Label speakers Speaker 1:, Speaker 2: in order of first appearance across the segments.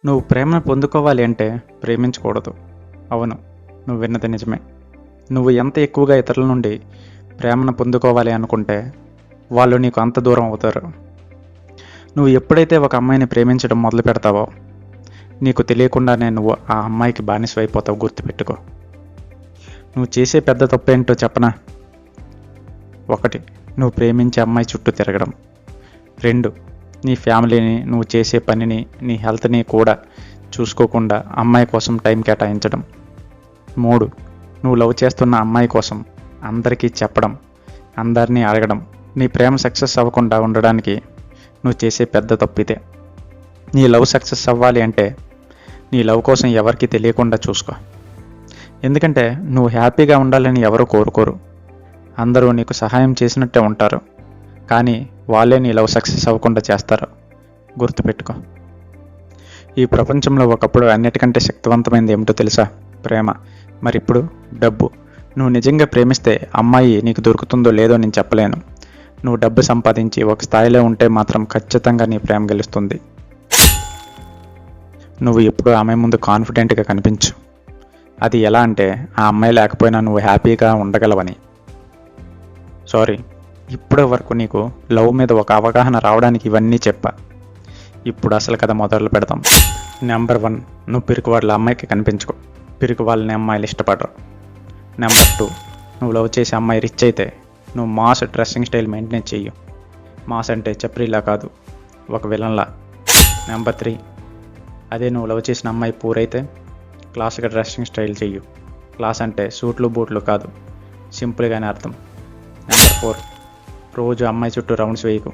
Speaker 1: నువ్వు ప్రేమను పొందుకోవాలి అంటే ప్రేమించకూడదు. అవును, నువ్వు విన్నది నిజమే. నువ్వు ఎంత ఎక్కువగా ఇతరుల నుండి ప్రేమను పొందుకోవాలి అనుకుంటే వాళ్ళు నీకు అంత దూరం అవుతారు. నువ్వు ఎప్పుడైతే ఒక అమ్మాయిని ప్రేమించడం మొదలు పెడతావో నీకు తెలియకుండానే నువ్వు ఆ అమ్మాయికి బానిసైపోతావు. గుర్తుపెట్టుకో. నువ్వు చేసే పెద్ద తప్పేంటో చెప్పనా? 1, నువ్వు ప్రేమించే అమ్మాయి చుట్టూ తిరగడం. 2, నీ ఫ్యామిలీని, నువ్వు చేసే పనిని, నీ హెల్త్ని కూడా చూసుకోకుండా అమ్మాయి కోసం టైం కేటాయించడం. 3, నువ్వు లవ్ చేస్తున్న అమ్మాయి కోసం అందరికీ చెప్పడం, అందరినీ అడగడం. నీ ప్రేమ సక్సెస్ అవ్వకుండా ఉండడానికి నువ్వు చేసే పెద్ద తప్పు ఇదే. నీ లవ్ సక్సెస్ అవ్వాలి అంటే నీ లవ్ కోసం ఎవరికీ తెలియకుండా చూసుకో. ఎందుకంటే నువ్వు హ్యాపీగా ఉండాలని ఎవరు కోరుకోరు. అందరూ నీకు సహాయం చేసినట్టే ఉంటారు, కానీ వాళ్ళే నీ లవ్ సక్సెస్ అవ్వకుండా చేస్తారు. గుర్తుపెట్టుకో. ఈ ప్రపంచంలో ఒకప్పుడు అన్నిటికంటే శక్తివంతమైనది ఏమిటో తెలుసా? ప్రేమ. మరి ఇప్పుడు డబ్బు. నువ్వు నిజంగా ప్రేమిస్తే అమ్మాయి నీకు దొరుకుతుందో లేదో నేను చెప్పలేను. నువ్వు డబ్బు సంపాదించి ఒక స్థాయిలో ఉంటే మాత్రం ఖచ్చితంగా నీ ప్రేమ గెలుస్తుంది. నువ్వు ఎప్పుడు ఆమె ముందు కాన్ఫిడెంట్గా కనిపించు. అది ఎలా అంటే ఆ అమ్మాయి లేకపోయినా నువ్వు హ్యాపీగా ఉండగలవని. సారీ, ఇప్పటి వరకు నీకు లవ్ మీద ఒక అవగాహన రావడానికి ఇవన్నీ చెప్పా. ఇప్పుడు అసలు కథ మొదలు పెడతాం. నెంబర్ 1, నువ్వు పిరికి వాళ్ళ అమ్మాయికి కనిపించుకో. పిరికి వాళ్ళని అమ్మాయిలు ఇష్టపడరు. నెంబర్ 2, నువ్వు లవ్ చేసే అమ్మాయి రిచ్ అయితే నువ్వు మాస్ డ్రెస్సింగ్ స్టైల్ మెయింటైన్ చెయ్యు. మాస్ అంటే చప్రీలా కాదు, ఒక విలన్లా. నెంబర్ 3, అదే నువ్వు లవ్ చేసిన అమ్మాయి పూర్ అయితే క్లాస్గా డ్రెస్సింగ్ స్టైల్ చెయ్యు. క్లాస్ అంటే సూట్లు బూట్లు కాదు, సింపుల్గానే అర్థం. నెంబర్ 4, రోజు అమ్మాయి చుట్టూ రౌండ్స్ వేయకు.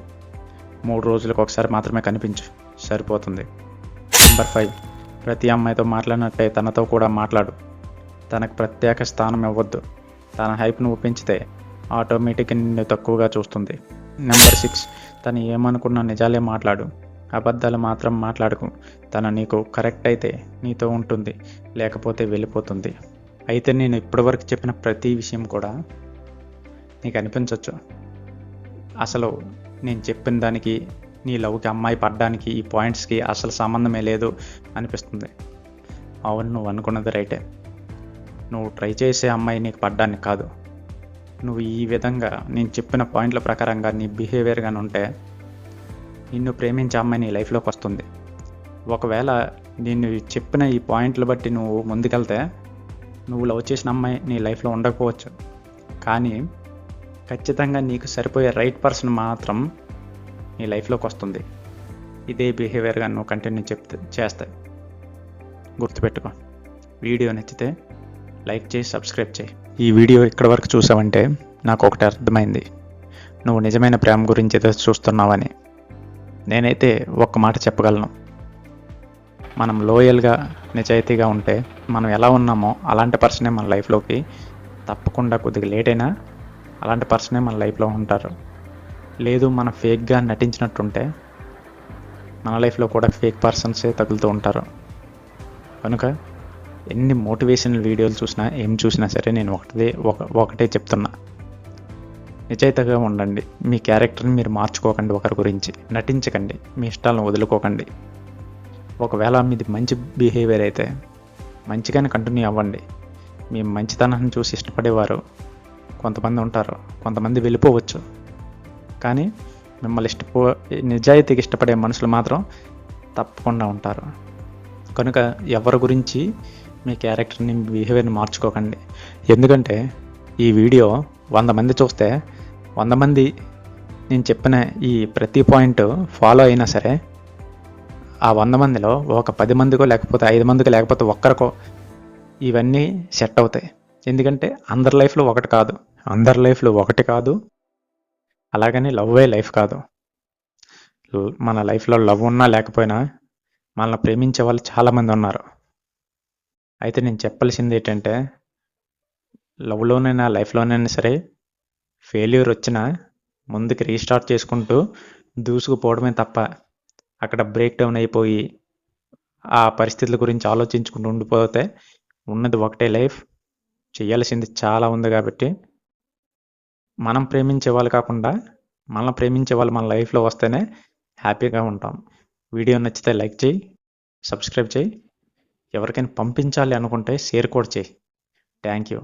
Speaker 1: 3 రోజులకు ఒకసారి మాత్రమే కనిపించు, సరిపోతుంది. నెంబర్ 5, ప్రతి అమ్మాయితో మాట్లాడినట్టే తనతో కూడా మాట్లాడు. తనకు ప్రత్యేక స్థానం ఇవ్వద్దు. తన హైప్ నువ్వు పెంచితే ఆటోమేటిక్గా నిన్ను తక్కువగా చూస్తుంది. నెంబర్ 6, తను ఏమనుకున్నా నిజాలే మాట్లాడు, అబద్ధాలు మాత్రం మాట్లాడకు. తను నీకు కరెక్ట్ అయితే నీతో ఉంటుంది, లేకపోతే వెళ్ళిపోతుంది. అయితే నేను ఇప్పటివరకు చెప్పిన ప్రతి విషయం కూడా నీకు అనిపించవచ్చు, అసలు నేను చెప్పిన దానికి నీ లవ్కి అమ్మాయి పడ్డానికి ఈ పాయింట్స్కి అసలు సంబంధమే లేదు అనిపిస్తుంది. అవును, నువ్వు అనుకున్నది రైటే. నువ్వు ట్రై చేసే అమ్మాయి నీకు పడ్డానికి కాదు. నువ్వు ఈ విధంగా నేను చెప్పిన పాయింట్ల ప్రకారంగా నీ బిహేవియర్ కానీ ఉంటే నిన్ను ప్రేమించే అమ్మాయి నీ లైఫ్లోకి వస్తుంది. ఒకవేళ నేను చెప్పిన ఈ పాయింట్లు బట్టి నువ్వు ముందుకెళ్తే నువ్వు లవ్ చేసిన అమ్మాయి నీ లైఫ్లో ఉండకపోవచ్చు, కానీ ఖచ్చితంగా నీకు సరిపోయే రైట్ పర్సన్ మాత్రం నీ లైఫ్లోకి వస్తుంది. ఇదే బిహేవియర్గా నువ్వు కంటిన్యూ చేస్తే గుర్తుపెట్టుకో. వీడియో నచ్చితే లైక్ చేసి సబ్స్క్రైబ్ చేయి. ఈ వీడియో ఇక్కడ వరకు చూసావంటే నాకు ఒకటి అర్థమైంది, నువ్వు నిజమైన ప్రేమ గురించి ఏదో చూస్తున్నావని. నేనైతే ఒక్క మాట చెప్పగలను, మనం లోయల్గా నిజాయితీగా ఉంటే మనం ఎలా ఉన్నామో అలాంటి పర్సనే మన లైఫ్లోకి తప్పకుండా, కొద్దిగా లేట్ అయినా అలాంటి పర్సనే మన లైఫ్లో ఉంటారు. లేదు మనం ఫేక్గా నటించినట్టుంటే మన లైఫ్లో కూడా ఫేక్ పర్సన్సే తగులుతూ ఉంటారు. కనుక ఎన్ని మోటివేషనల్ వీడియోలు చూసినా ఏం చూసినా సరే నేను ఒకటే చెప్తున్నా, నిజాయితీగా ఉండండి. మీ క్యారెక్టర్ని మీరు మార్చుకోకండి, ఒకరి గురించి నటించకండి, మీ ఇష్టాలను వదులుకోకండి. ఒకవేళ మీది మంచి బిహేవియర్ అయితే మంచిగానే కంటిన్యూ అవ్వండి. మీ మంచితనాన్ని చూసి ఇష్టపడేవారు కొంతమంది ఉంటారు, కొంతమంది వెళ్ళిపోవచ్చు, కానీ మిమ్మల్ని నిజాయితీగా ఇష్టపడే మనుషులు మాత్రం తప్పకుండా ఉంటారు. కనుక ఎవరి గురించి మీ క్యారెక్టర్ని, మీ బిహేవియర్ని మార్చుకోకండి. ఎందుకంటే ఈ వీడియో 100 మంది చూస్తే 100 మంది నేను చెప్పిన ఈ ప్రతి పాయింట్ ఫాలో అయినా సరే ఆ 100 మందిలో ఒక 10 మందికో లేకపోతే 5 మందికో లేకపోతే ఒక్కరికో ఇవన్నీ సెట్ అవుతాయి. ఎందుకంటే అందరి లైఫ్లో ఒకటి కాదు, అలాగని లవ్వే లైఫ్ కాదు. మన లైఫ్లో లవ్ ఉన్నా లేకపోయినా మనల్ని ప్రేమించే వాళ్ళు చాలామంది ఉన్నారు. అయితే నేను చెప్పాల్సింది ఏంటంటే, లవ్లోనైనా లైఫ్లోనైనా సరే ఫెయిల్యూర్ వచ్చినా ముందుకు రీస్టార్ట్ చేసుకుంటూ దూసుకుపోవడమే తప్ప అక్కడ బ్రేక్ డౌన్ అయిపోయి ఆ పరిస్థితుల గురించి ఆలోచించుకుంటూ ఉండిపోతే ఉన్నది ఒకటే లైఫ్, చేయాల్సింది చాలా ఉంది. కాబట్టి మనం ప్రేమించే వాళ్ళు కాకుండా మనల్ని ప్రేమించే వాళ్ళు మన లైఫ్లో వస్తేనే హ్యాపీగా ఉంటాం. వీడియో నచ్చితే లైక్ చేయి. సబ్స్క్రైబ్ చేయి. ఎవరికైనా పంపించాలి అనుకుంటే షేర్ కూడా చేయి. Thank you.